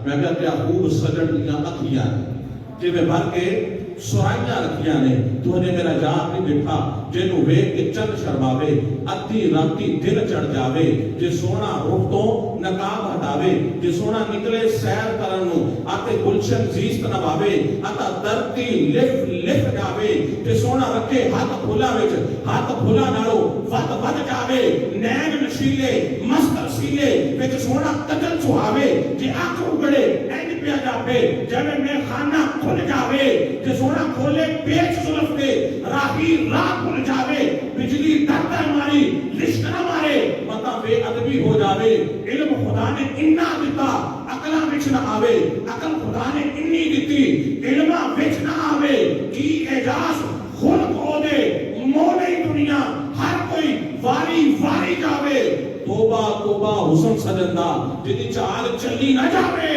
मैं क्या क्या खूब सजन दियां अखियां जिवें भर के सुराइयां रखियां ने तुहने मेरा याद नहीं देखा जिन्हों वेख के चंद शर्मावे अद्धी राती दिल चढ़ जावे जे सोना रुख तो नकाब हटावे जे सोना निकले सैर करन नु आते गुलशन जीस्त नवावे अता धरती लिफ लिफ जावे जे सोना रखे हाथ फुला विच हाथ फुला नालो वत वध जावे नैन नशीले मस्त रसीले विच सोना कतल सुहावे जे आंख उगड़े इंज पिया जावे जिवें में खाना खुल जावे जे सोना खोले पेच जुल्फ के राही रात भूल जावे बिजली दर्द मारी लिश्क न मारे मता बेअदबी हो जावे इल्म खुदा ने इन्ना दिता अकला विच न आवे अकल खुदा ने इन्नी दिती इल्मा विच न आवे की एजाज खुद को दे मोने दुनिया हर कोई वारी वारी जावे तोबा तोबा हुस्न सजंदा जिदी चाल चली न जावे।